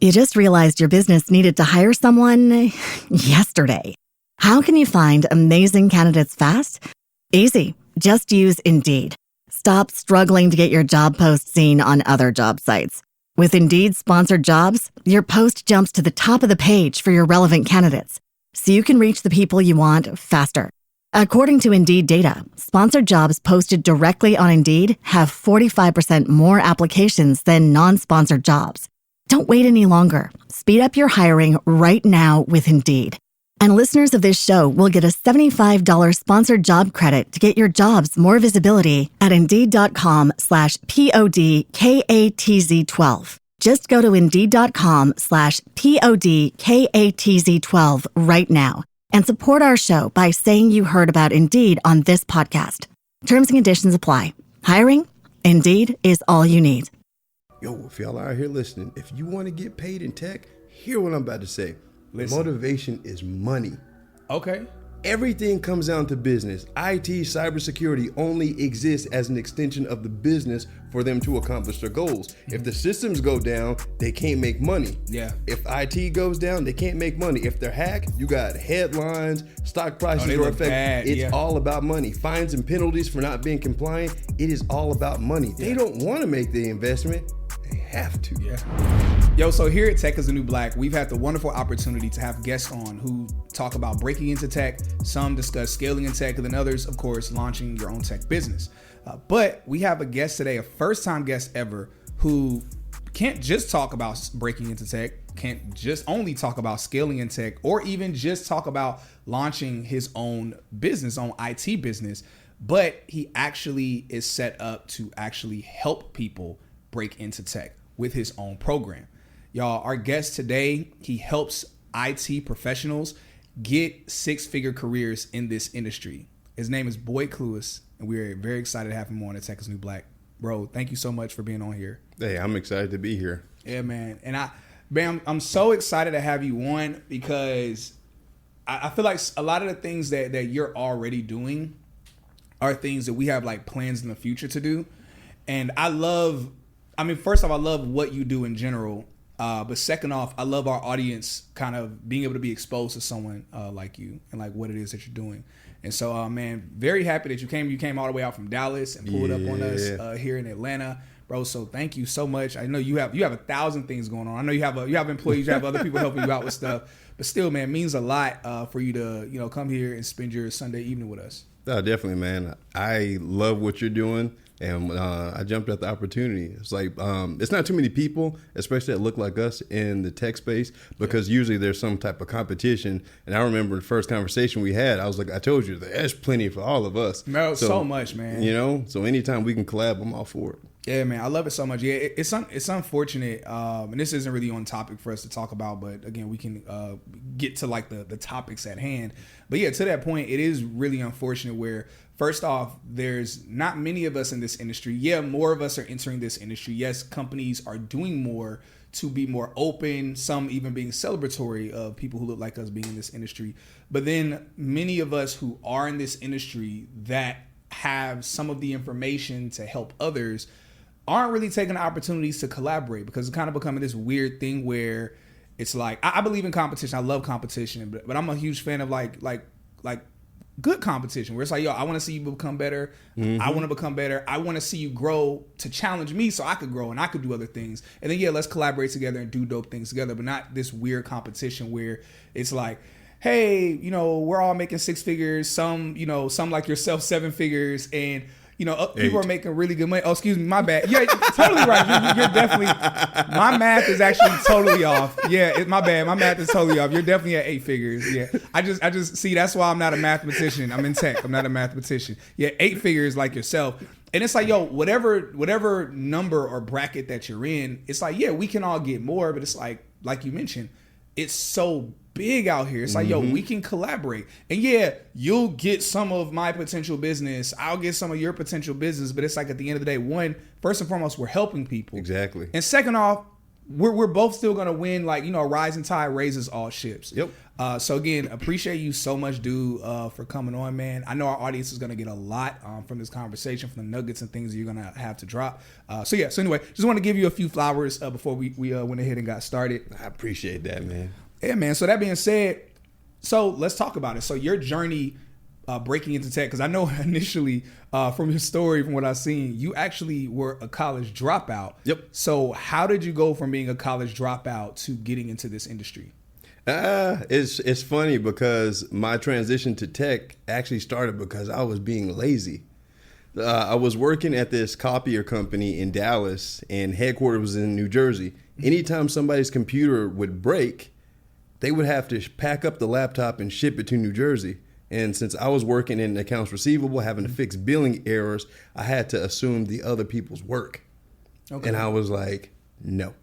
You just realized your business needed to hire someone yesterday. How can you find amazing candidates fast? Easy. Just use Indeed. Stop struggling to get your job post seen on other job sites. With Indeed sponsored jobs, your post jumps to the top of the page for your relevant candidates, so you can reach the people you want faster. According to Indeed data, sponsored jobs posted directly on Indeed have 45% more applications than non-sponsored jobs. Don't wait any longer. Speed up your hiring right now with Indeed. And listeners of this show will get a $75 sponsored job credit to get your jobs more visibility at Indeed.com/PODKATZ12. Just go to Indeed.com/PODKATZ12 right now and support our show by saying you heard about Indeed on this podcast. Terms and conditions apply. Hiring? Indeed is all you need. Yo, if y'all are out here listening, if you want to get paid in tech, hear what I'm about to say. Motivation is money. Okay. Everything comes down to business. IT, cybersecurity only exists as an extension of the business for them to accomplish their goals. If the systems go down, they can't make money. Yeah. If IT goes down, they can't make money. If they're hacked, you got headlines, stock prices are affected. It's all about money. Fines and penalties for not being compliant. It is all about money. They don't want to make the investment. They have to. Yeah. Yo, so here at Tech is the New Black, we've had the wonderful opportunity to have guests on who talk about breaking into tech. Some discuss scaling in tech, and then others, of course, launching your own tech business. But we have a guest today, a first-time guest ever, who can't just talk about breaking into tech, can't just only talk about scaling in tech, or even just talk about launching his own business, own IT business, but he actually is set up to actually help people break into tech with his own program. Y'all, our guest today, he helps IT professionals get six-figure careers in this industry. His name is Clewis, and we're very excited to have him on at Tech is New Black. Bro, thank you so much for being on here. Hey, I'm excited to be here. Yeah, man. And I'm so excited to have you on because I feel like a lot of the things that you're already doing are things that we have like plans in the future to do. And first off, I love what you do in general. But second off, I love our audience kind of being able to be exposed to someone like you and like what it is that you're doing. And so, man, very happy that you came. You came all the way out from Dallas and pulled up on us here in Atlanta, bro. So thank you so much. I know you have 1,000 things going on. I know you have employees, you have other people helping you out with stuff. But still, man, it means a lot for you to come here and spend your Sunday evening with us. Oh, definitely, man. I love what you're doing. And I jumped at the opportunity. It's like, it's not too many people, especially that look like us in the tech space, because usually there's some type of competition. And I remember the first conversation we had, I was like, I told you, there's plenty for all of us. No, so much, man. You know, so anytime we can collab, I'm all for it. Yeah, man, I love it so much. Yeah, it's unfortunate, and this isn't really on topic for us to talk about, but again, we can get to like the topics at hand. But yeah, to that point, it is really unfortunate where, first off, there's not many of us in this industry. Yeah, more of us are entering this industry. Yes, companies are doing more to be more open, some even being celebratory of people who look like us being in this industry. But then many of us who are in this industry that have some of the information to help others aren't really taking the opportunities to collaborate, because it's kind of becoming this weird thing where it's like, I believe in competition. I love competition, but I'm a huge fan of like good competition where it's like, yo, I want to see you become better. Mm-hmm. I want to become better. I want to see you grow to challenge me so I could grow and I could do other things. And then, yeah, let's collaborate together and do dope things together, but not this weird competition where it's like, hey, we're all making six figures. Some like yourself, 7 figures, and people are making really good money. Oh, excuse me, my bad. Yeah, totally right. You're definitely. My math is actually totally off. Yeah, my bad. My math is totally off. You're definitely at 8 figures. Yeah, I just see. That's why I'm not a mathematician. I'm in tech. I'm not a mathematician. Yeah, 8 figures like yourself. And it's like, yo, whatever number or bracket that you're in, it's like, yeah, we can all get more, but it's like you mentioned, it's so big out here. It's like, yo, we can collaborate. And yeah, you'll get some of my potential business. I'll get some of your potential business. But it's like, at the end of the day, first and foremost, we're helping people. Exactly. And second off, we're both still gonna win. Like, you know, a rising tide raises all ships. Yep. So again, appreciate you so much, dude, for coming on, man. I know our audience is gonna get a lot from this conversation, from the nuggets and things that you're gonna have to drop. So anyway, just want to give you a few flowers before we went ahead and got started. I appreciate that, man. Yeah, man. So that being said, so let's talk about it. So your journey breaking into tech, because I know initially from your story, from what I've seen, you actually were a college dropout. Yep. So how did you go from being a college dropout to getting into this industry? It's funny because my transition to tech actually started because I was being lazy. I was working at this copier company in Dallas, and headquarters was in New Jersey. Anytime somebody's computer would break, they would have to pack up the laptop and ship it to New Jersey. And since I was working in accounts receivable, having to fix billing errors, I had to assume the other people's work. Okay. And I was like, no.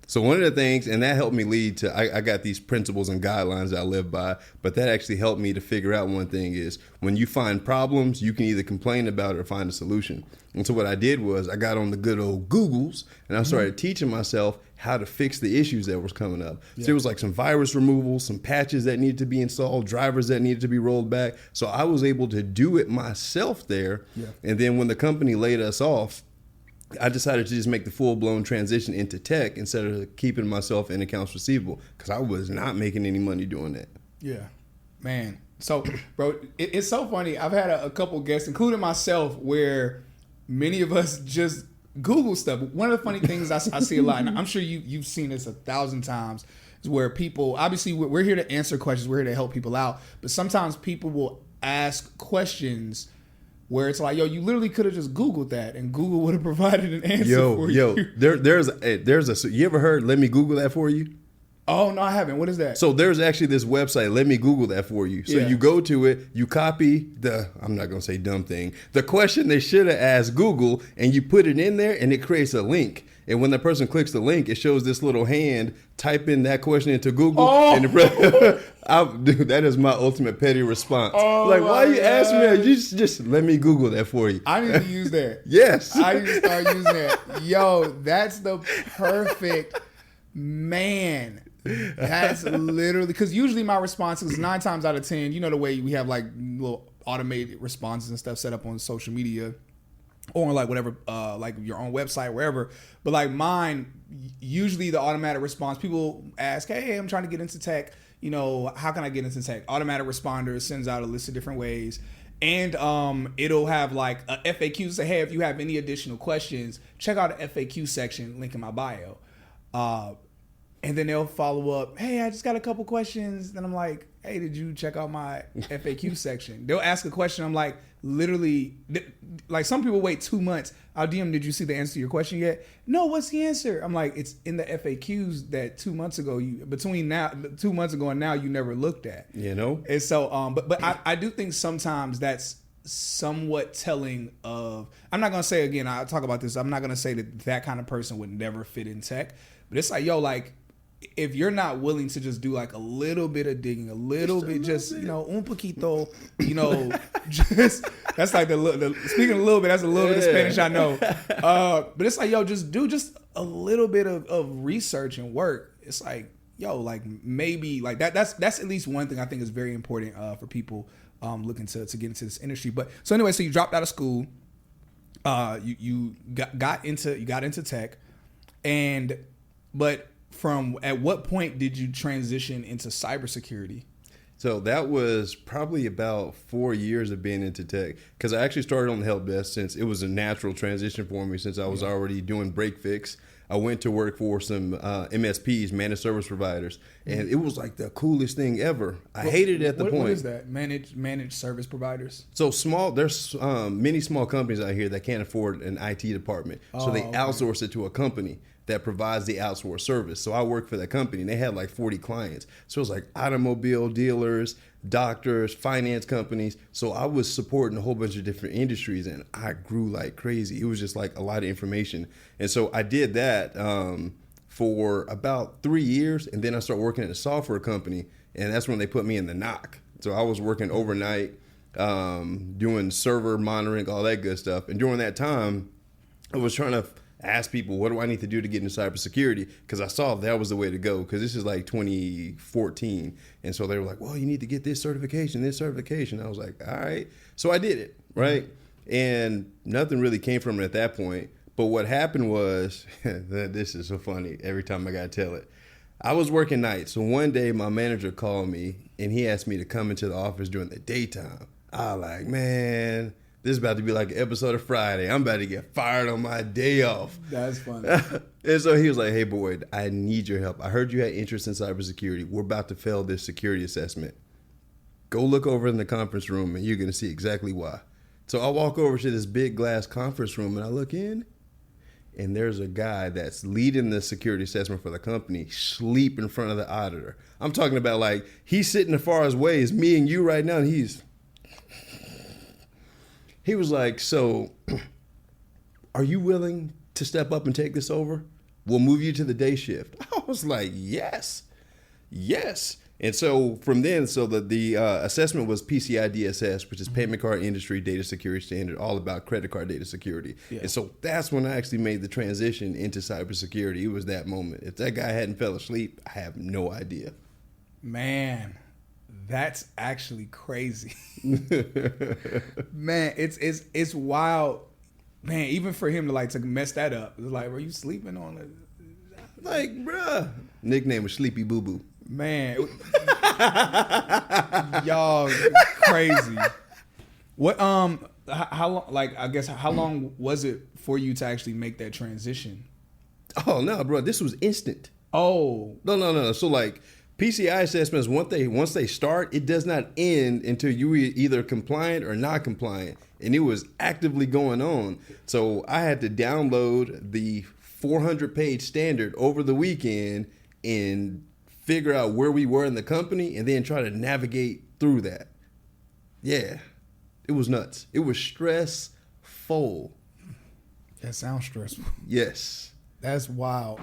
So one of the things, and that helped me lead to, I got these principles and guidelines that I live by, but that actually helped me to figure out one thing is when you find problems, you can either complain about it or find a solution. And so what I did was I got on the good old Googles and I started teaching myself how to fix the issues that was coming up. Yeah. So there was like some virus removal, some patches that needed to be installed, drivers that needed to be rolled back. So I was able to do it myself there. Yeah. And then when the company laid us off, I decided to just make the full-blown transition into tech instead of keeping myself in accounts receivable because I was not making any money doing that. Yeah, man. So, bro, it's so funny. I've had a couple guests, including myself, where many of us just Google stuff. One of the funny things I see a lot, and I'm sure you've seen this 1,000 times, is where people, obviously we're here to answer questions, we're here to help people out, but sometimes people will ask questions where it's like, yo, you literally could have just Googled that and Google would have provided an answer for you. There's a, you ever heard, let me Google that for you? Oh, no, I haven't. What is that? So there's actually this website, let me Google that for you. So you go to it, you copy I'm not going to say dumb thing, the question they should have asked Google, and you put it in there and it creates a link. And when the person clicks the link, it shows this little hand, type in that question into Google. Oh. And dude, that is my ultimate petty response. Oh, like, why you ask me? You just let me Google that for you. I need to use that. Yes. I need to start using that. Yo, that's the perfect, man. That's literally, because usually my response is 9 times out of 10, you know the way we have like little automated responses and stuff set up on social media or like whatever, like your own website, wherever. But like mine, usually the automatic response, people ask, hey, I'm trying to get into tech. You know, how can I get into tech? Automatic responder sends out a list of different ways. And it'll have like a FAQ say, hey, if you have any additional questions, check out the FAQ section, link in my bio. And then they'll follow up, hey, I just got a couple questions. Then I'm like, hey, did you check out my FAQ section? They'll ask a question. I'm like, literally, like some people wait 2 months. I'll DM, did you see the answer to your question yet? No, what's the answer? I'm like, it's in the FAQs that 2 months ago, 2 months ago and now you never looked at. You know? And so, but I do think sometimes that's somewhat telling of, I'm not going to say, again, I'll talk about this. I'm not going to say that kind of person would never fit in tech, but it's like, yo, like, if you're not willing to just do like a little bit of digging, un poquito, just, that's like speaking a little bit, that's a little bit of Spanish I know. But it's like, yo, just do just a little bit of research and work. It's like, yo, like maybe like that's at least one thing I think is very important for people looking to get into this industry. But so anyway, so you dropped out of school, you got into tech, but from at what point did you transition into cybersecurity? So that was probably about 4 years of being into tech, because I actually started on the help desk since it was a natural transition for me since I was already doing break fix. I went to work for some MSPs, managed service providers, and it was like the coolest thing ever. I hated it at the point. What is that? Managed service providers? So there's many small companies out here that can't afford an IT department. So they outsource it to a company that provides the outsourced service. So I worked for that company and they had like 40 clients. So it was like automobile dealers, doctors, finance companies. So I was supporting a whole bunch of different industries and I grew like crazy. It was just like a lot of information. And so I did that for about 3 years. And then I started working at a software company and that's when they put me in the knock. So I was working overnight, doing server monitoring, all that good stuff. And during that time, I was trying to asked people, what do I need to do to get into cybersecurity? Because I saw that was the way to go, because this is like 2014. And so they were like, well, you need to get this certification. I was like, all right. So I did it, right? And nothing really came from it at that point. But what happened was, this is so funny every time I got to tell it. I was working nights. So one day my manager called me and he asked me to come into the office during the daytime. I was like, man, this is about to be like an episode of Friday. I'm about to get fired on my day off. That's funny. And so he was like, hey, Boyd, I need your help. I heard you had interest in cybersecurity. We're about to fail this security assessment. Go look over in the conference room and you're going to see exactly why. So I walk over to this big glass conference room and I look in. And there's a guy that's leading the security assessment for the company sleep in front of the auditor. I'm talking about like he's sitting as far away as me and you right now. And he was like, so are you willing to step up and take this over? We'll move you to the day shift. I was like, yes. And so from then, so the assessment was PCI DSS, which is Payment Card Industry Data Security Standard, all about credit card data security. Yeah. And so that's when I actually made the transition into cybersecurity. It was that moment. If that guy hadn't fell asleep, I have no idea. Man, that's actually crazy. Man, it's wild. Man, even for him to mess that up, it's like, were you sleeping on it? Like, bruh. Nickname was Sleepy Boo Boo. Man, y'all crazy. What how long? Like, I guess how long was it for you to actually make that transition? Oh no, bro, this was instant. Oh no. So like PCI assessments, once they start, it does not end until you either compliant or not compliant, and it was actively going on. So I had to download the 400-page standard over the weekend and figure out where we were in the company and then try to navigate through that. Yeah, it was nuts. It was stressful. That sounds stressful. Yes. That's wild.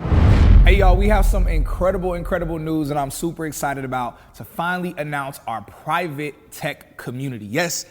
Hey, y'all, we have some incredible news that I'm super excited about to finally announce our private tech community. Yes,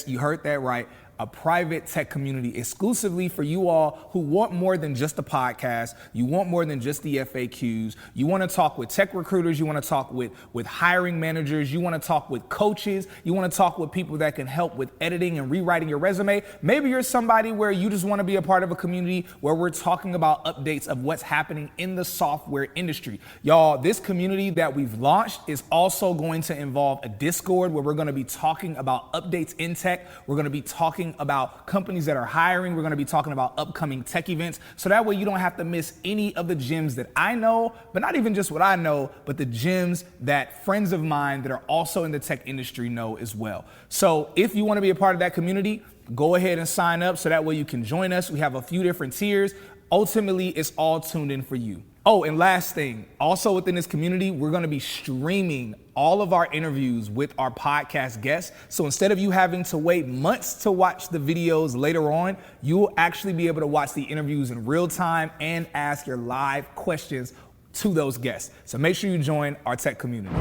you heard that right. A private tech community exclusively for you all who want more than just a podcast. You want more than just the FAQs. You want to talk with tech recruiters. You want to talk with hiring managers. You want to talk with coaches. You want to talk with people that can help with editing and rewriting your resume. Maybe you're somebody where you just want to be a part of a community where we're talking about updates of what's happening in the software industry. Y'all, this community that we've launched is also going to involve a Discord where we're going to be talking about updates in tech. We're going to be talking about companies that are hiring. We're going to be talking about upcoming tech events. So that way you don't have to miss any of the gems that I know, but not even just what I know, but the gems that friends of mine that are also in the tech industry know as well. So if you want to be a part of that community, go ahead and sign up so that way you can join us. We have a few different tiers. Ultimately, it's all tuned in for you. Oh, and last thing, also within this community, we're going to be streaming all of our interviews with our podcast guests. So instead of you having to wait months to watch the videos later on, you'll actually be able to watch the interviews in real time and ask your live questions to those guests. So make sure you join our tech community.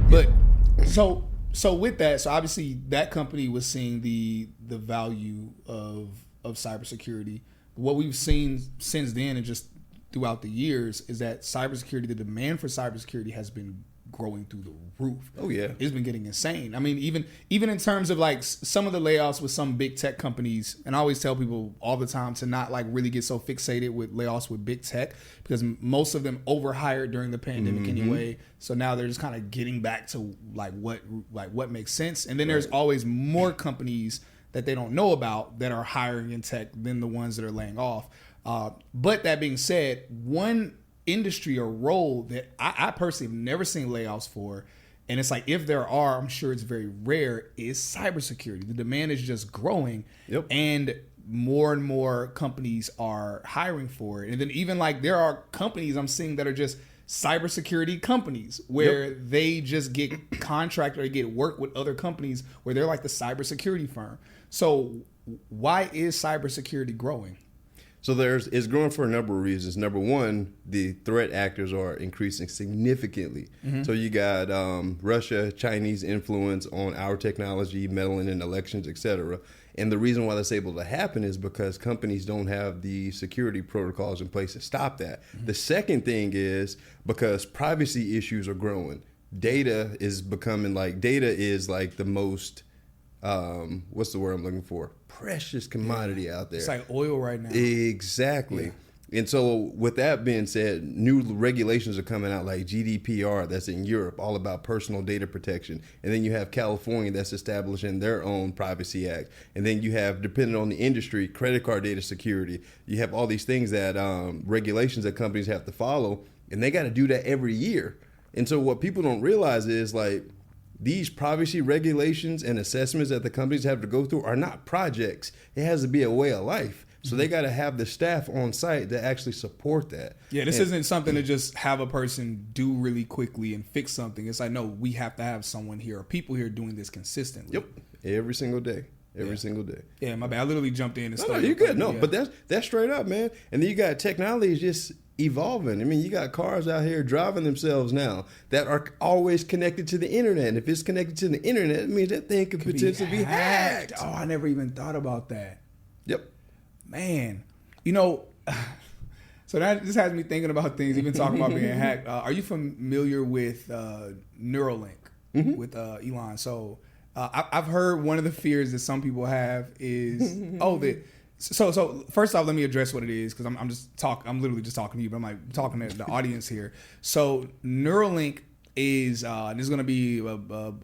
But so with that, so obviously that company was seeing the value of cybersecurity. What we've seen since then and just throughout the years is that cybersecurity, the demand for cybersecurity has been growing through the roof. Oh yeah. It's been getting insane. I mean, even in terms of like some of the layoffs with some big tech companies, and I always tell people all the time to not like really get so fixated with layoffs with big tech because most of them overhired during the pandemic anyway. So now they're just kind of getting back to what makes sense. And then there's always more companies that they don't know about that are hiring in tech than the ones that are laying off. But that being said, one industry or role that I personally have never seen layoffs for, and it's like if there are, I'm sure it's very rare, is cybersecurity. The demand is just growing, and more companies are hiring for it. And then even like there are companies I'm seeing that are just cybersecurity companies where they just get contract or get work with other companies where they're like the cybersecurity firm. So why is cybersecurity growing? So it's growing for a number of reasons. Number one, the threat actors are increasing significantly. So you got Russia, Chinese influence on our technology, meddling in elections, et cetera. And the reason why that's able to happen is because companies don't have the security protocols in place to stop that. The second thing is because privacy issues are growing. Data is like the most, what's the word I'm looking for? Precious commodity out there. It's like oil right now. Exactly. Yeah. And so with that being said, new regulations are coming out like GDPR that's in Europe, all about personal data protection. And then you have California that's establishing their own privacy act. And then you have, depending on the industry, credit card data security. You have all these things that regulations that companies have to follow, and they got to do that every year. And so what people don't realize is like, these privacy regulations and assessments that the companies have to go through are not projects. It has to be a way of life. So they got to have the staff on site to actually support that. Yeah, this isn't something to just have a person do really quickly and fix something. It's like, no, we have to have someone here or people here doing this consistently. Yep, every single day. Every single day. Yeah, my bad. I literally jumped in and started. No, you're good. No, but that's straight up, man. And then you got technology is just evolving. I mean, you got cars out here driving themselves now that are always connected to the internet. And if it's connected to the internet, it means that thing could potentially be hacked. Oh, I never even thought about that. Yep. Man, so that just has me thinking about things. Even talking about being hacked. Are you familiar with Neuralink with Elon? So I've heard one of the fears that some people have is So first off, let me address what it is because I'm literally just talking to you, but I'm like talking to the audience here. So Neuralink is this is going to be a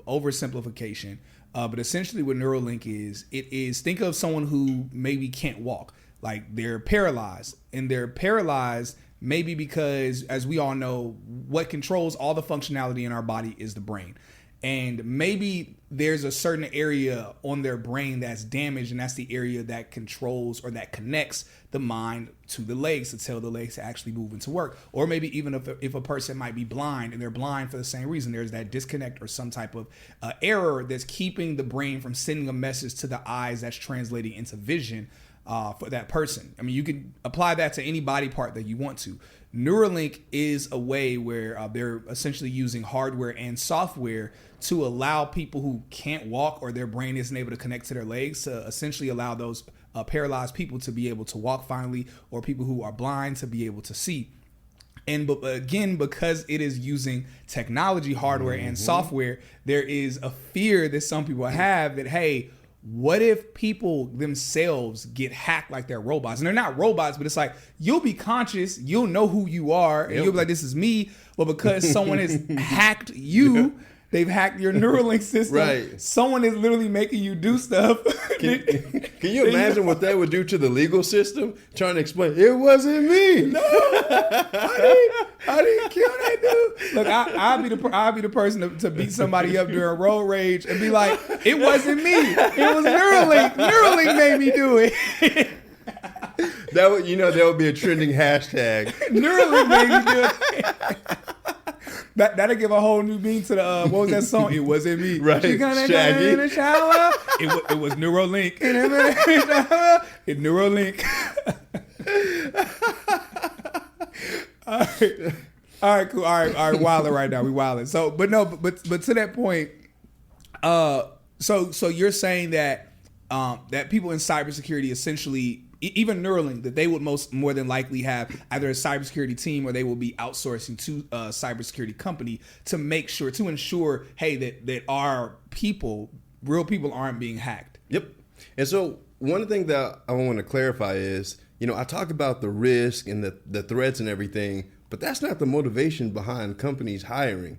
oversimplification, but essentially what Neuralink is think of someone who maybe can't walk, like they're paralyzed, and they're paralyzed maybe because, as we all know, what controls all the functionality in our body is the brain. And maybe there's a certain area on their brain that's damaged, and that's the area that controls or that connects the mind to the legs to tell the legs to actually move into work. Or maybe even if a person might be blind and they're blind for the same reason, there's that disconnect or some type of error that's keeping the brain from sending a message to the eyes that's translating into vision for that person. I mean, you can apply that to any body part that you want to. Neuralink is a way where they're essentially using hardware and software to allow people who can't walk or their brain isn't able to connect to their legs to essentially allow those paralyzed people to be able to walk finally, or people who are blind to be able to see. And again, because it is using technology, hardware, and software, there is a fear that some people have that, hey, what if people themselves get hacked like they're robots? And they're not robots, but it's like, you'll be conscious, you'll know who you are, and you'll be like, this is me. But because someone has hacked you, they've hacked your Neuralink system. Right. Someone is literally making you do stuff. Can you imagine what that would do to the legal system? Trying to explain, it wasn't me. No, I didn't kill that dude. Look, I'll be the person to beat somebody up during road rage and be like, it wasn't me. It was Neuralink. Neuralink made me do it. That would be a trending hashtag. Neuralink made me do it. That'll give a whole new meaning to the what was that song? It wasn't me. Right. She gonna get in the shower. It was Neuralink. It's Neuralink. All right, cool. All right, wilding right now. We wilding. So, but to that point, so you're saying that that people in cybersecurity essentially, even Neuralink, that they would more than likely have either a cybersecurity team or they will be outsourcing to a cybersecurity company to ensure, hey, that our real people aren't being hacked. Yep. And so one thing that I want to clarify is, I talk about the risk and the threats and everything, but that's not the motivation behind companies hiring.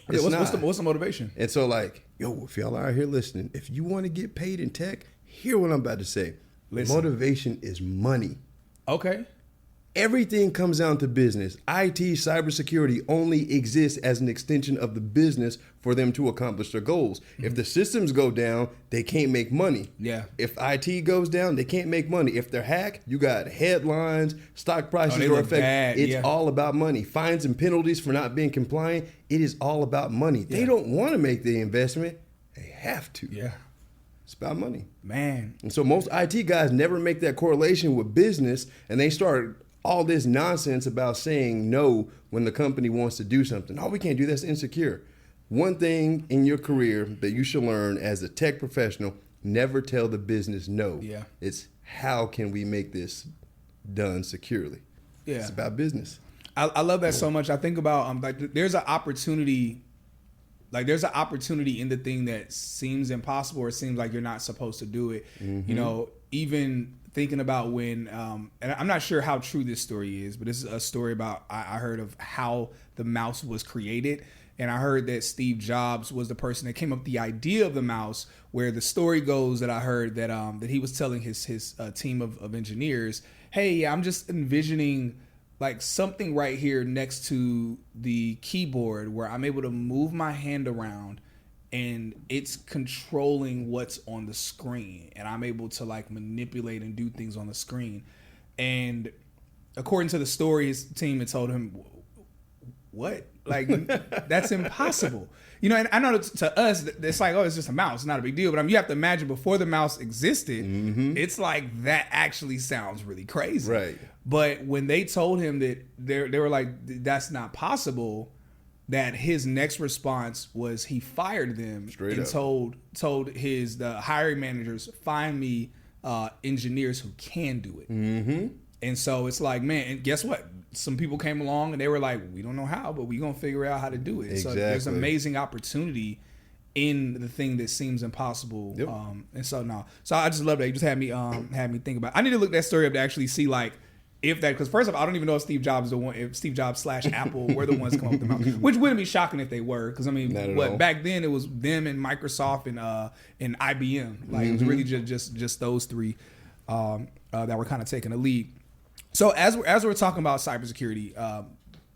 What's the motivation? And so if y'all are out here listening, if you want to get paid in tech, hear what I'm about to say. Listen. Motivation is money. Okay. Everything comes down to business. IT, cybersecurity only exists as an extension of the business for them to accomplish their goals. Mm-hmm. If the systems go down, they can't make money. Yeah. If IT goes down, they can't make money. If they're hacked, you got headlines, stock prices are affected. It's all about money. Fines and penalties for not being compliant. It is all about money. Yeah. They don't want to make the investment. They have to. Yeah. It's about money. Man. And so most IT guys never make that correlation with business, and they start all this nonsense about saying no when the company wants to do something. Oh, we can't do that's insecure. One thing in your career that you should learn as a tech professional, never tell the business no. Yeah. It's how can we make this done securely? Yeah. It's about business. I love that so much. I think about like there's an opportunity. Like there's an opportunity in the thing that seems impossible or seems like you're not supposed to do it. Mm-hmm. You know, even thinking about when, and I'm not sure how true this story is, but this is a story about, I heard of how the mouse was created. And I heard that Steve Jobs was the person that came up with the idea of the mouse, where the story goes that I heard that that he was telling his team of engineers, hey, I'm just envisioning like something right here next to the keyboard where I'm able to move my hand around and it's controlling what's on the screen, and I'm able to like manipulate and do things on the screen. And according to the story, his team had told him, what? Like, that's impossible. You know, and I know to us, it's like, oh, it's just a mouse. It's not a big deal. But you have to imagine before the mouse existed, it's like that actually sounds really crazy. Right. But when they told him that they were like, that's not possible, that his next response was he fired them Straight and up. told the hiring managers, find me engineers who can do it. Mm-hmm. And so it's like, man, and guess what? Some people came along and they were like, we don't know how, but we're going to figure out how to do it. Exactly. So there's amazing opportunity in the thing that seems impossible. Yep. And so, no. So I just love that. You just had me think about it. I need to look that story up to actually see, like, if that, because first of all, I don't even know if Steve Jobs / Apple were the ones coming up with the mouse, which wouldn't be shocking if they were, because I mean, back then it was them and Microsoft and IBM. Like it was really just those three that were kind of taking the lead. So as we're talking about cybersecurity,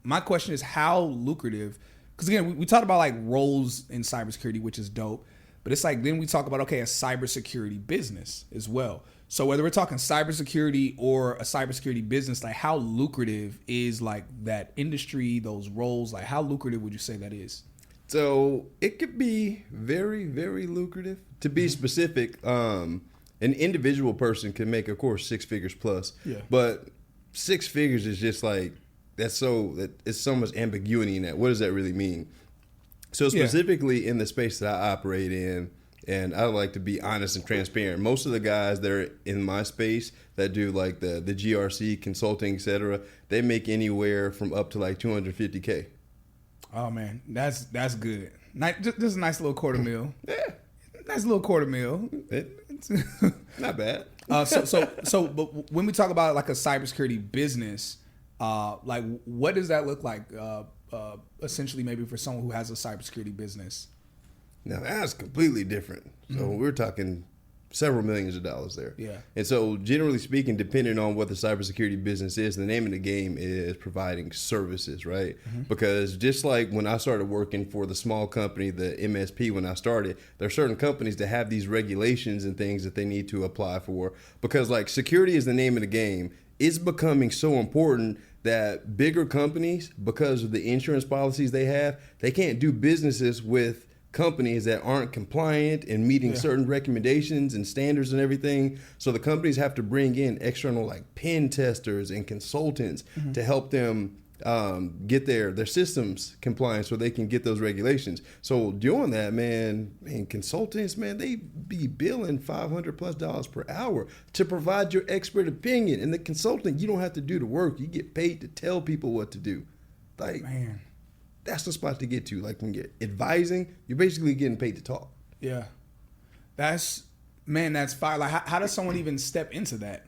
my question is how lucrative, because again, we talked about like roles in cybersecurity, which is dope, but it's like then we talk about, okay, a cybersecurity business as well. So whether we're talking cybersecurity or a cybersecurity business, like how lucrative is like that industry, those roles, like how lucrative would you say that is? So it could be very, very lucrative. To be specific, an individual person can make, of course, 6 figures plus. Yeah. But 6 figures is just like, it's so much ambiguity in that. What does that really mean? So specifically in the space that I operate in, and I like to be honest and transparent, most of the guys that are in my space that do like the GRC consulting, et cetera, they make anywhere from up to like $250K. Oh man, that's good. Just a nice little quarter mil. Yeah. Nice little quarter mil. Not bad. But when we talk about like a cybersecurity business, like what does that look like? Essentially, maybe for someone who has a cybersecurity business. Now that's completely different. So we're talking several millions of dollars there. Yeah. And so generally speaking, depending on what the cybersecurity business is, the name of the game is providing services, right? Because just like when I started working for the small company, the MSP, when I started, there are certain companies that have these regulations and things that they need to apply for, because like security is the name of the game. It's becoming so important that bigger companies, because of the insurance policies they have, they can't do businesses with companies that aren't compliant and meeting certain recommendations and standards and everything. So the companies have to bring in external like pen testers and consultants to help them get their systems compliant so they can get those regulations. So doing that, man, consultants, man, they be billing $500+ per hour to provide your expert opinion. And the consultant, you don't have to do the work. You get paid to tell people what to do. Like, Man. That's the spot to get to. Like when you're advising, you're basically getting paid to talk. Yeah. That's fire. Like how does someone even step into that?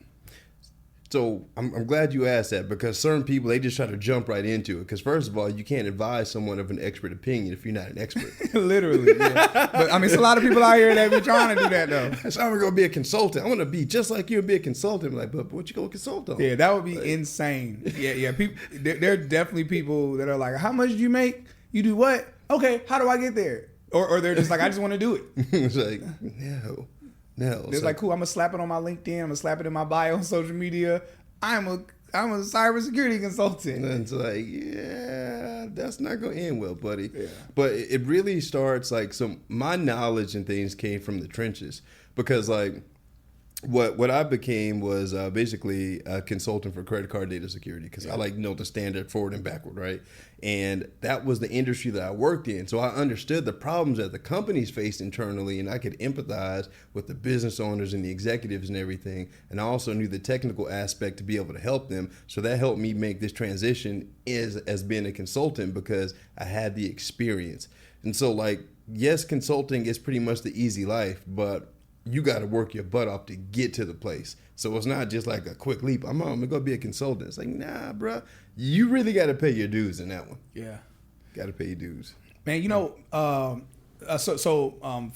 So I'm glad you asked that, because certain people, they just try to jump right into it. Because first of all, you can't advise someone of an expert opinion if you're not an expert. Literally, yeah. But I mean, it's a lot of people out here that be trying to do that though. So I'm going to be a consultant. I want to be just like you and be a consultant. I'm like, but what you going to consult on? Yeah, that would be insane. Yeah. People, there are definitely people that are like, how much do you make? You do what? Okay, how do I get there? Or they're just like, I just want to do it. It's like, no. It's like, cool, I'm gonna slap it on my LinkedIn, I'm gonna slap it in my bio on social media. I'm a cybersecurity consultant. And it's like, yeah, that's not going to end well, buddy. Yeah. But it really starts like, so my knowledge and things came from the trenches, because like what I became was basically a consultant for credit card data security, because I like know the standard forward and backward, right? And that was the industry that I worked in. So I understood the problems that the companies faced internally, and I could empathize with the business owners and the executives and everything. And I also knew the technical aspect to be able to help them. So that helped me make this transition as being a consultant, because I had the experience. And so like, yes, consulting is pretty much the easy life, but you got to work your butt off to get to the place. So it's not just like a quick leap. I'm going to go be a consultant. It's like, nah, bro, you really got to pay your dues in that one. Yeah. Got to pay your dues. Man, you know, for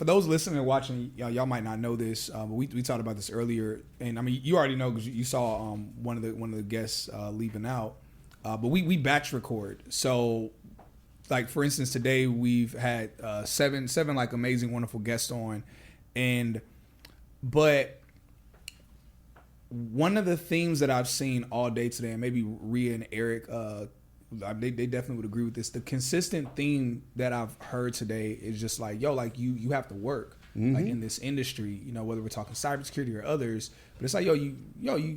those listening and watching, y'all might not know this, but we talked about this earlier. And I mean, you already know because you saw one of the guests leaving out. But we batch record. So, like, for instance, today we've had seven like amazing, wonderful guests on. But one of the themes that I've seen all day today, and maybe Rhea and Eric, they definitely would agree with this. The consistent theme that I've heard today is just like, yo, like you have to work, like in this industry, you know, whether we're talking cybersecurity or others. But it's like, you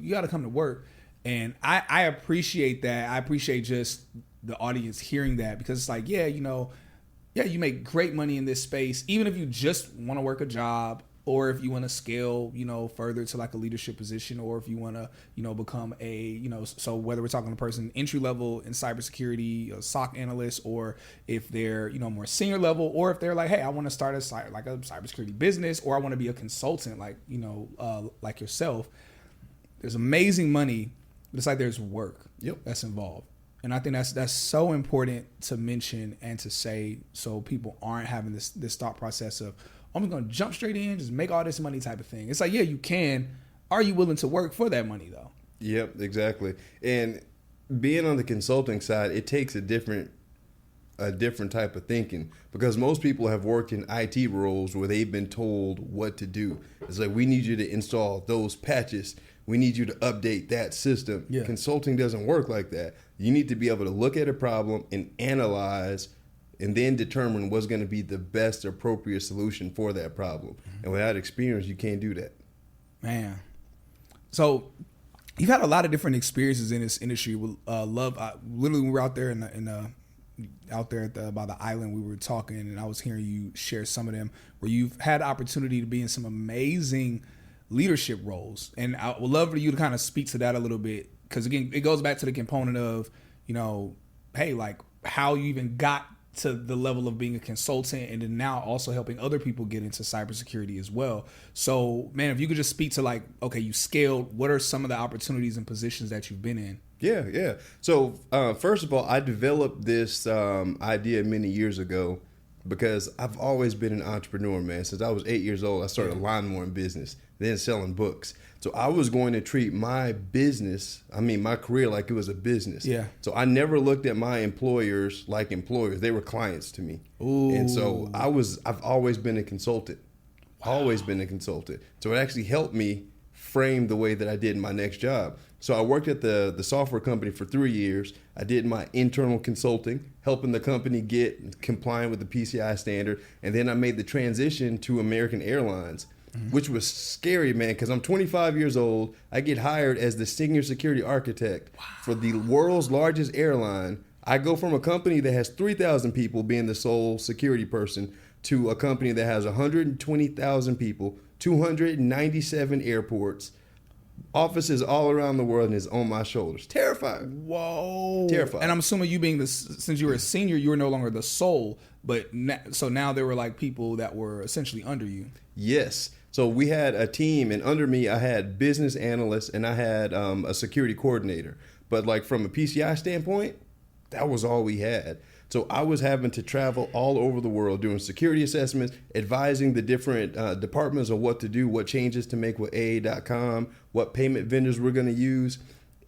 got to come to work, and I appreciate that. I appreciate just the audience hearing that, because it's like, you make great money in this space, even if you just want to work a job, or if you want to scale, further to like a leadership position, or if you want to, become a, so whether we're talking a person entry level in cybersecurity, a SOC analyst, or if they're, more senior level, or if they're like, hey, I want to start a cybersecurity business, or I want to be a consultant, like, like yourself. There's amazing money, but it's like there's work that's involved. And I think that's so important to mention and to say, so people aren't having this thought process of, I'm just going to jump straight in, just make all this money type of thing. It's like, yeah, you can. Are you willing to work for that money, though? Yep, exactly. And being on the consulting side, it takes a different type of thinking, because most people have worked in IT roles where they've been told what to do. It's like, we need you to install those patches. We need you to update that system. Yeah. Consulting doesn't work like that. You need to be able to look at a problem and analyze, and then determine what's going to be the best appropriate solution for that problem. And without experience, you can't do that. Man. So you've had a lot of different experiences in this industry. Literally, we were out there by the island, we were talking, and I was hearing you share some of them where you've had opportunity to be in some amazing leadership roles. And I would love for you to kind of speak to that a little bit, because again, it goes back to the component of, hey, like how you even got to the level of being a consultant, and then now also helping other people get into cybersecurity as well. So, man, if you could just speak to like, okay, you scaled, what are some of the opportunities and positions that you've been in? Yeah. So, first of all, I developed this idea many years ago because I've always been an entrepreneur, man. Since I was 8 years old, I started a lawnmower business, then selling books. So I was going to treat my career like it was a business. Yeah. So I never looked at my employers like employers. They were clients to me. Ooh. And so I've always been a consultant. Wow. Always been a consultant. So it actually helped me frame the way that I did in my next job. So I worked at the software company for 3 years. I did my internal consulting, helping the company get compliant with the PCI standard. And then I made the transition to American Airlines, which was scary, man, because I'm 25 years old. I get hired as the senior security architect for the world's largest airline. I go from a company that has 3,000 people being the sole security person to a company that has 120,000 people, 297 airports, offices all around the world, and is on my shoulders. Terrifying. Whoa. Terrifying. And I'm assuming you being since you were a senior, you were no longer the sole, but so now there were like people that were essentially under you. Yes. So we had a team, and under me, I had business analysts, and I had a security coordinator. But like from a PCI standpoint, that was all we had. So I was having to travel all over the world doing security assessments, advising the different departments on what to do, what changes to make with AA.com, what payment vendors we're going to use,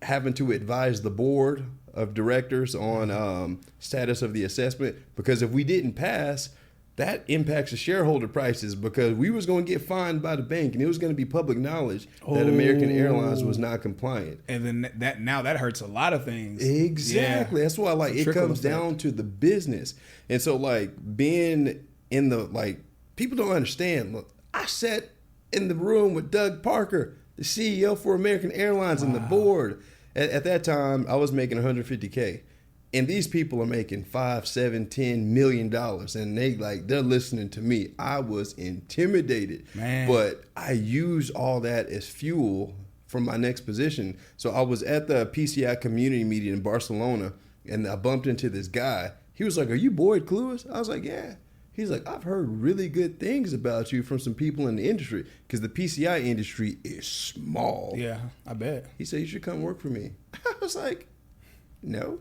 having to advise the board of directors on status of the assessment. Because if we didn't pass, that impacts the shareholder prices because we was going to get fined by the bank, and it was going to be public knowledge that American Airlines was not compliant. And then that hurts a lot of things. Exactly. That's why like it comes down to the business. And so like being in the like people don't understand. Look, I sat in the room with Doug Parker, the CEO for American Airlines, and the board. At that time, I was making $150K. And these people are making $5, $7, $10 million, and they're listening to me. I was intimidated, but I used all that as fuel for my next position. So I was at the PCI community meeting in Barcelona, and I bumped into this guy. He was like, "Are you Boyd Clewis?" I was like, "Yeah." He's like, "I've heard really good things about you from some people in the industry because the PCI industry is small." Yeah, I bet. He said, "You should come work for me." I was like, "No."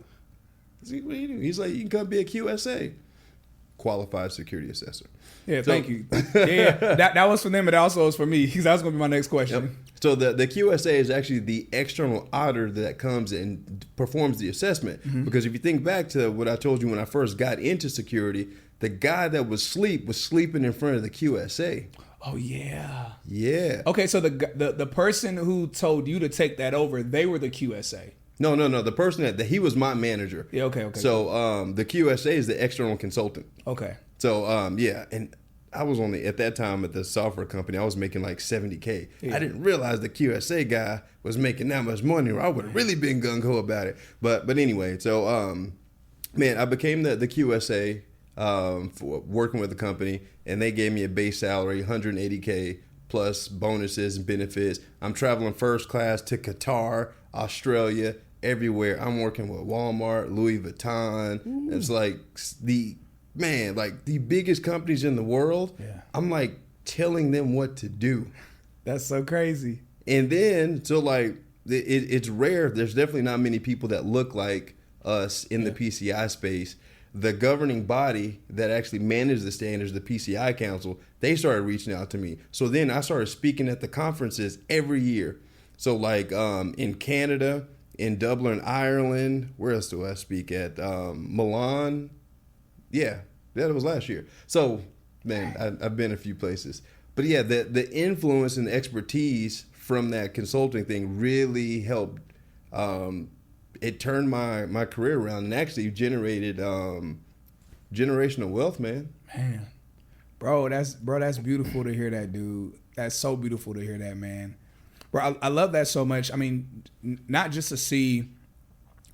What do you do? He's like, "You can come be a QSA, qualified security assessor." Yeah, thank you. Yeah, that was for them, but also was for me because that was going to be my next question. Yep. So the QSA is actually the external auditor that comes and performs the assessment. Mm-hmm. Because if you think back to what I told you when I first got into security, the guy that was sleeping in front of the QSA. Oh yeah. Yeah. Okay, so the person who told you to take that over, they were the QSA. No. The person that he was my manager. Yeah. Okay. So the QSA is the external consultant. Okay. So yeah, and I was only at that time at the software company. I was making like $70K. Yeah. I didn't realize the QSA guy was making that much money, or I would have really been gung ho about it. But anyway, so man, I became the QSA for working with the company, and they gave me a base salary, $180K plus bonuses and benefits. I'm traveling first class to Qatar, Australia, everywhere. I'm working with Walmart, Louis Vuitton. Ooh. It's like the biggest companies in the world. Yeah. I'm like telling them what to do. That's so crazy. And then, so like, it's rare. There's definitely not many people that look like us in the PCI space. The governing body that actually manages the standards, the PCI Council, they started reaching out to me. So then I started speaking at the conferences every year. So like in Canada, in Dublin, Ireland, where else do I speak at? Milan. Yeah, that was last year. So, man, I've been a few places. But yeah, the influence and the expertise from that consulting thing really helped. It turned my career around and actually generated generational wealth, man. Man, bro, that's beautiful to hear that, dude. That's so beautiful to hear that, man. Bro, I love that so much. I mean, not just to see,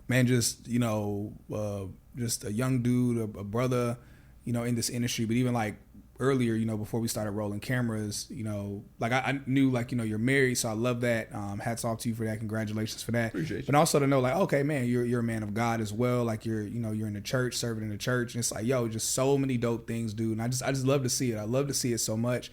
man, just, just a young dude, a brother, in this industry, but even like earlier, before we started rolling cameras, like I knew like, you're married. So I love that. Hats off to you for that. Congratulations for that. Appreciate you. But also to know like, okay, man, you're a man of God as well. Like you're in the church, serving in the church. And it's like, yo, just so many dope things, dude. And I just love to see it. I love to see it so much.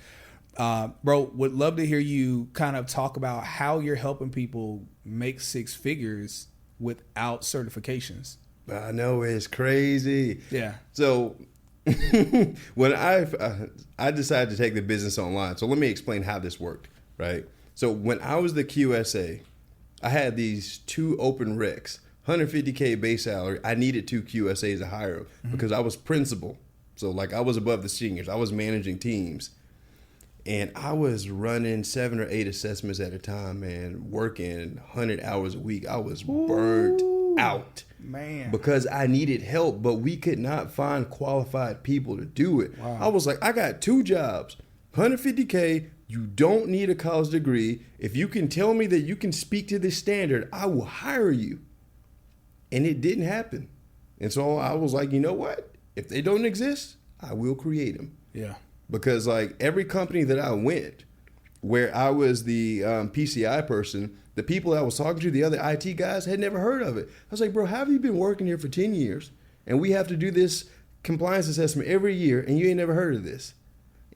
Bro, would love to hear you kind of talk about how you're helping people make six figures without certifications. I know, it's crazy. Yeah. So when I decided to take the business online, so let me explain how this worked, right? So when I was the QSA, I had these two open recs, $150K base salary. I needed two QSAs to hire them because I was principal. So like I was above the seniors. I was managing teams. And I was running 7 or 8 assessments at a time, man, working 100 hours a week. I was burnt out, man, because I needed help, but we could not find qualified people to do it. Wow. I was like, I got 2 jobs, 150K. You don't need a college degree. If you can tell me that you can speak to this standard, I will hire you. And it didn't happen. And so I was like, you know what? If they don't exist, I will create them. Yeah. Because like every company that I went, where I was the PCI person, the people I was talking to, the other IT guys, had never heard of it. I was like, bro, how have you been working here for 10 years? And we have to do this compliance assessment every year, and you ain't never heard of this.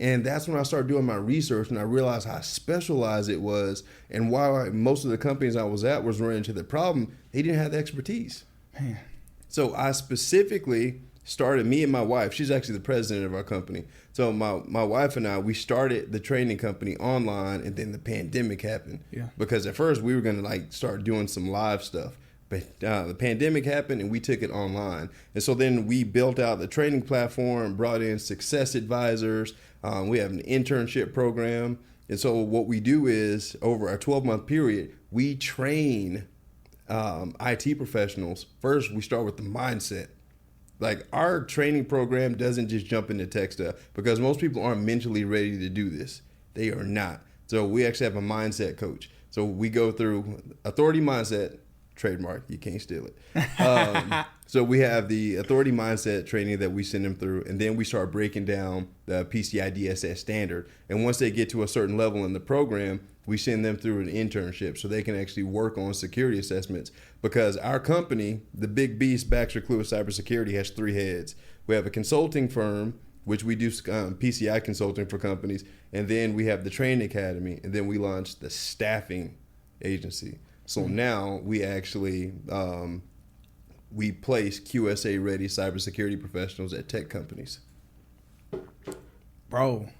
And that's when I started doing my research, and I realized how specialized it was, and why most of the companies I was at was running into the problem. They didn't have the expertise. Man. So I specifically started, me and my wife, she's actually the president of our company. So my wife and I, we started the training company online, and then the pandemic happened. Yeah. Because at first we were going to like start doing some live stuff. But the pandemic happened and we took it online. And so then we built out the training platform, brought in success advisors. We have an internship program. And so what we do is over a 12-month period, we train IT professionals. First, we start with the mindset. Like our training program doesn't just jump into tech stuff because most people aren't mentally ready to do this. They are not. So we actually have a mindset coach. So we go through authority mindset, trademark, you can't steal it. So we have the authority mindset training that we send them through, and then we start breaking down the PCI DSS standard. And once they get to a certain level in the program, we send them through an internship so they can actually work on security assessments. Because our company, the big beast, Baxter Clewis Cybersecurity, has 3 heads. We have a consulting firm, which we do PCI consulting for companies, and then we have the training academy, and then we launched the staffing agency. So now we actually we place QSA ready cybersecurity professionals at tech companies. Bro,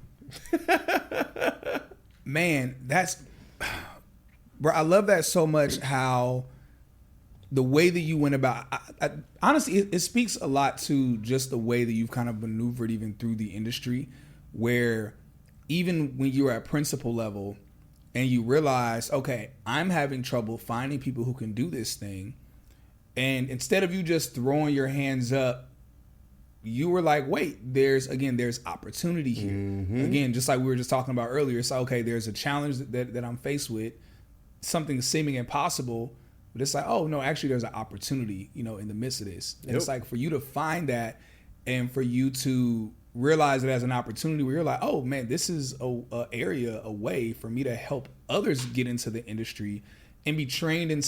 man, bro, I love that so much. How the way that you went about, honestly, it speaks a lot to just the way that you've kind of maneuvered even through the industry, where even when you're at principal level and you realize, okay, I'm having trouble finding people who can do this thing. And instead of you just throwing your hands up, you were like, wait, there's opportunity here. Mm-hmm. Again, just like we were just talking about earlier, it's like, okay, there's a challenge that I'm faced with, something seeming impossible, but it's like, oh no, actually there's an opportunity, in the midst of this. And It's like for you to find that and for you to realize it as an opportunity where you're like, oh man, this is a way for me to help others get into the industry and be trained in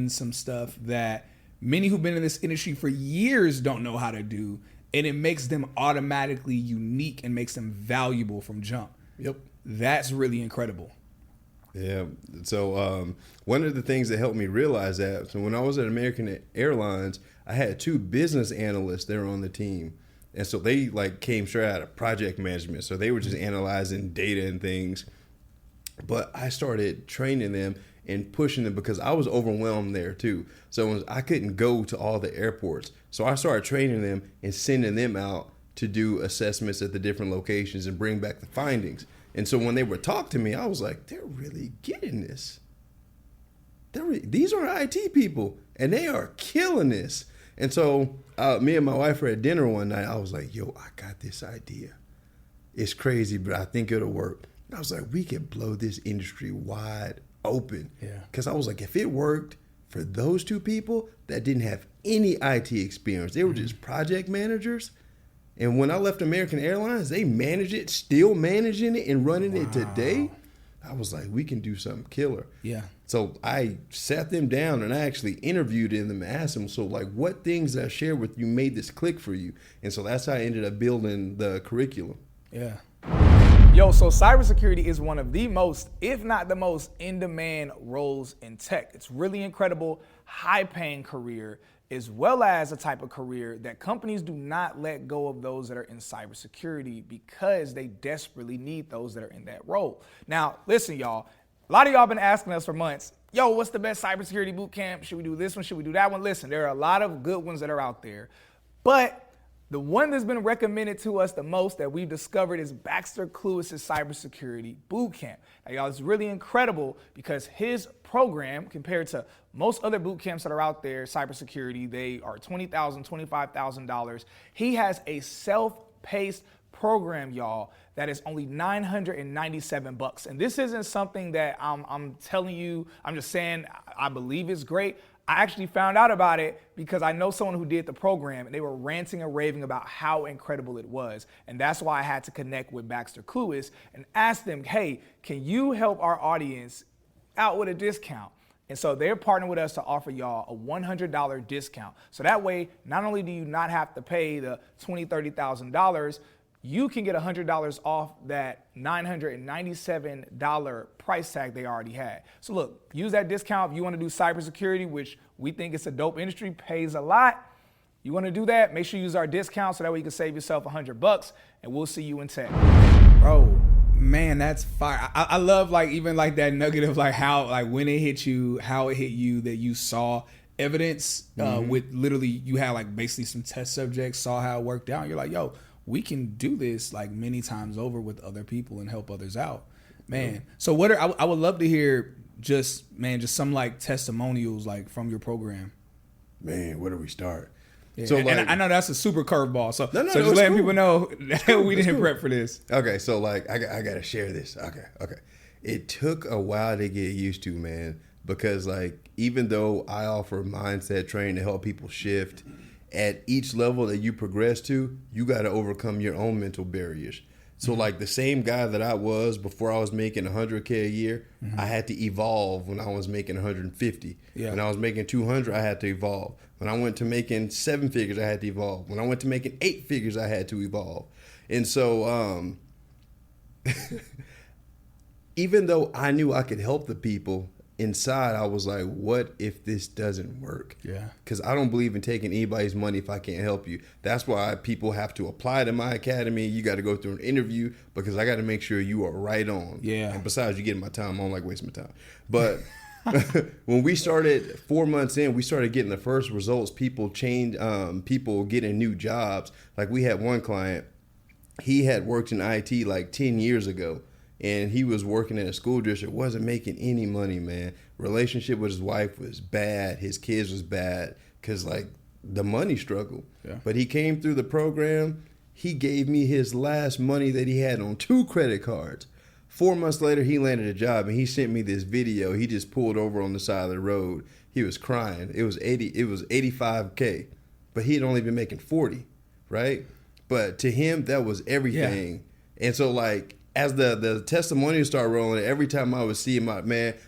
some stuff that many who've been in this industry for years don't know how to do, and it makes them automatically unique and makes them valuable from jump. Yep. That's really incredible. Yeah. So one of the things that helped me realize that, so when I was at American Airlines, I had 2 business analysts there on the team. And so they came straight out of project management. So they were just analyzing data and things. But I started training them and pushing them because I was overwhelmed there too. So I couldn't go to all the airports. So I started training them and sending them out to do assessments at the different locations and bring back the findings. And so when they would talk to me, I was like, they're really getting this. These are IT people and they are killing this. And so me and my wife were at dinner one night. I was like, yo, I got this idea. It's crazy, but I think it'll work. I was like, we could blow this industry wide open. Yeah. Because I was like, if it worked for those 2 people that didn't have any IT experience, they were just project managers. And when I left American Airlines, they managed it, still managing it and running it today. I was like, we can do something killer. Yeah. So I sat them down and I actually interviewed them and asked them, so what things I shared with you made this click for you? And so that's how I ended up building the curriculum. Yeah. Yo, so cybersecurity is one of the most, if not the most, in-demand roles in tech. It's really incredible, high-paying career, as well as a type of career that companies do not let go of those that are in cybersecurity because they desperately need those that are in that role. Now, listen, y'all, a lot of y'all been asking us for months, yo, what's the best cybersecurity boot camp? Should we do this one? Should we do that one? Listen, there are a lot of good ones that are out there, but the one that's been recommended to us the most that we've discovered is Baxter Clewis' Cybersecurity Bootcamp. Now, y'all, it's really incredible because his program, compared to most other boot camps that are out there, cybersecurity, they are $20,000, $25,000. He has a self-paced program, y'all, that is only $997. And this isn't something that I'm telling you, I'm just saying I believe it's great. I actually found out about it because I know someone who did the program and they were ranting and raving about how incredible it was. And that's why I had to connect with Baxter Clewis and ask them, hey, can you help our audience out with a discount? And so they're partnering with us to offer y'all a $100 discount. So that way, not only do you not have to pay the $20,000, $30,000, you can get $100 off that $997 price tag they already had. So look, use that discount if you want to do cybersecurity, which we think it's a dope industry, pays a lot. You want to do that? Make sure you use our discount so that way you can save yourself $100, and we'll see you in tech. Bro, Man, that's fire. I love like even like that nugget of like how like when it hit you, how it hit you, that you saw evidence with literally you had like basically some test subjects, saw how it worked out. You're like, yo, we can do this like many times over with other people and help others out, man. So what are I would love to hear just some like testimonials like from your program. Man, where do we start? Yeah. So, and I know that's a super curveball. So No, just letting cool. people know that we didn't prep for this. Okay, so like I got to share this. Okay. It took a while to get used to, man, because like even though I offer mindset training to help people shift, at each level that you progress to, you got to overcome your own mental barriers. So like the same guy that I was before I was making 100K a year, I had to evolve when I was making 150. Yeah. When I was making 200, I had to evolve. When I went to making 7 figures, I had to evolve. When I went to making 8 figures, I had to evolve. And so even though I knew I could help the people, inside I was like, what if this doesn't work? Yeah. Because I don't believe in taking anybody's money if I can't help you. That's why people have to apply to my academy. You got to go through an interview because I got to make sure you are right on. Yeah. And besides, you getting my time. I don't like wasting my time. But when we started 4 months in, we started getting the first results. People getting new jobs. Like we had one client, he had worked in IT like 10 years ago. And he was working in a school district, wasn't making any money, man. Relationship with his wife was bad. His kids was bad because, like, the money struggle. Yeah. But he came through the program. He gave me his last money that he had on 2 credit cards. 4 months later, he landed a job, and he sent me this video. He just pulled over on the side of the road. He was crying. It was $85K, but he had only been making 40, right? But to him, that was everything. Yeah. And so, like, as the testimonials start rolling, every time I would see him, I'd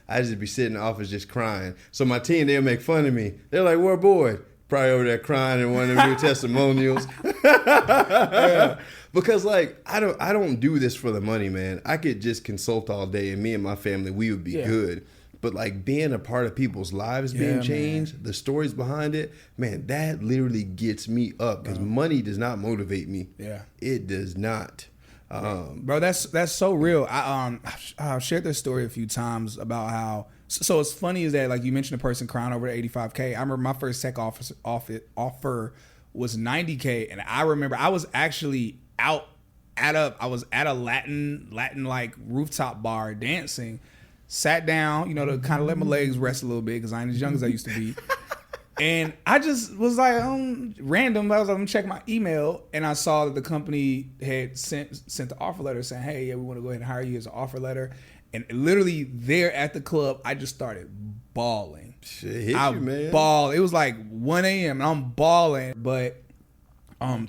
just be sitting in the office just crying. So my team, they'll make fun of me. They're like, "Where boy?" Probably over there crying in one of them new testimonials. Because like I don't do this for the money, man. I could just consult all day, and me and my family, we would be good. But like being a part of people's lives being changed, man. The stories behind it, man, that literally gets me up because money does not motivate me. Yeah, it does not. Bro, that's so real. I've shared this story a few times about how. So it's funny is that like you mentioned a person crying over the 85K. I remember my first tech offer was 90K, and I remember I was actually I was at a Latin like rooftop bar dancing, sat down, to kind of let my legs rest a little bit because I ain't as young as I used to be. And I just was like, random. I was like, I'm gonna check my email, and I saw that the company had sent the offer letter saying, "Hey, yeah, we want to go ahead and hire you as an offer letter." And literally there at the club, I just started bawling. Shit hit you, man. Bawled. It was like 1 a.m. and I'm bawling. But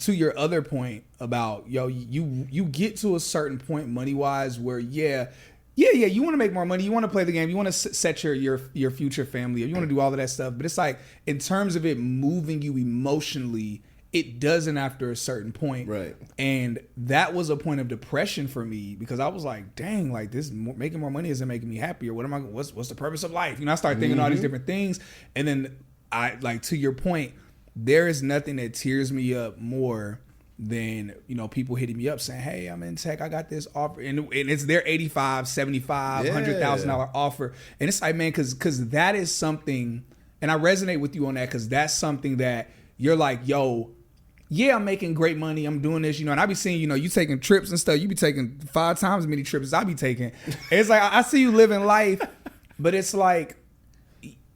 to your other point about you get to a certain point money wise where you want to make more money, you want to play the game, you want to set your future family, you want to do all of that stuff. But it's like in terms of it moving you emotionally, it doesn't after a certain point. Right. And that was a point of depression for me because I was like, dang, like this making more money isn't making me happier. What's the purpose of life? I started thinking all these different things. And then I like to your point, there is nothing that tears me up more than people hitting me up saying, "Hey, I'm in tech, I got this offer," and it's their $85,000, $75,000, $100,000 offer, and it's like, man, because that is something, and I resonate with you on that because that's something that you're like, yo, yeah, I'm making great money, I'm doing this, and I be seeing, you taking trips and stuff, you be taking 5 times as many trips as I be taking. It's like I see you living life, but it's like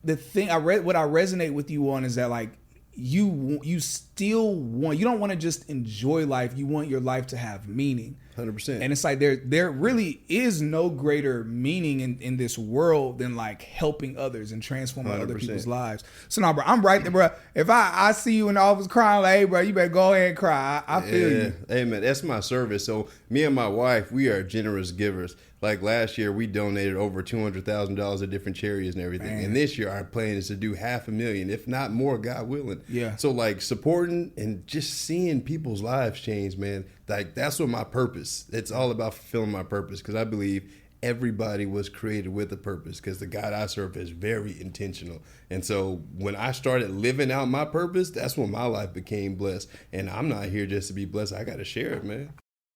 the thing what I resonate with you on is that like. You still want, you don't want to just enjoy life. You want your life to have meaning. 100%. And it's like there really is no greater meaning in this world than like helping others and transforming 100%. other people's lives. So now, bro, I'm right there, bro. If I see you in the office crying, like, hey, bro, you better go ahead and cry. I feel you. Hey, man, that's my service. So me and my wife, we are generous givers. Like last year, we donated over $200,000 to different charities and everything. Man. And this year, our plan is to do $500,000, if not more, God willing. Yeah. So like supporting and just seeing people's lives change, man. Like that's what my purpose. It's all about fulfilling my purpose because I believe everybody was created with a purpose because the God I serve is very intentional. And so when I started living out my purpose, that's when my life became blessed. And I'm not here just to be blessed. I got to share it, man.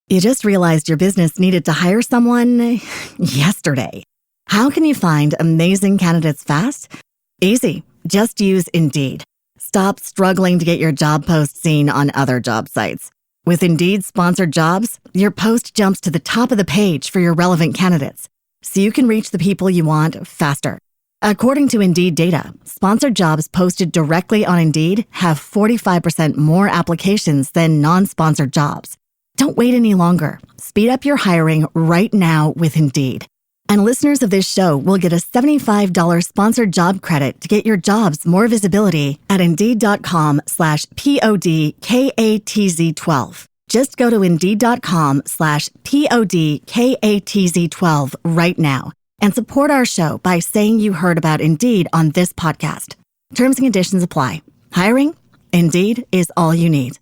You just realized your business needed to hire someone yesterday. How can you find amazing candidates fast? Easy. Just use Indeed. Stop struggling to get your job post seen on other job sites. With Indeed sponsored jobs, your post jumps to the top of the page for your relevant candidates, so you can reach the people you want faster. According to Indeed data, sponsored jobs posted directly on Indeed have 45% more applications than non-sponsored jobs. Don't wait any longer. Speed up your hiring right now with Indeed. And listeners of this show will get a $75 sponsored job credit to get your jobs more visibility at Indeed.com/PODKATZ12. Just go to Indeed.com/PODKATZ12 right now and support our show by saying you heard about Indeed on this podcast. Terms and conditions apply. Hiring? Indeed is all you need.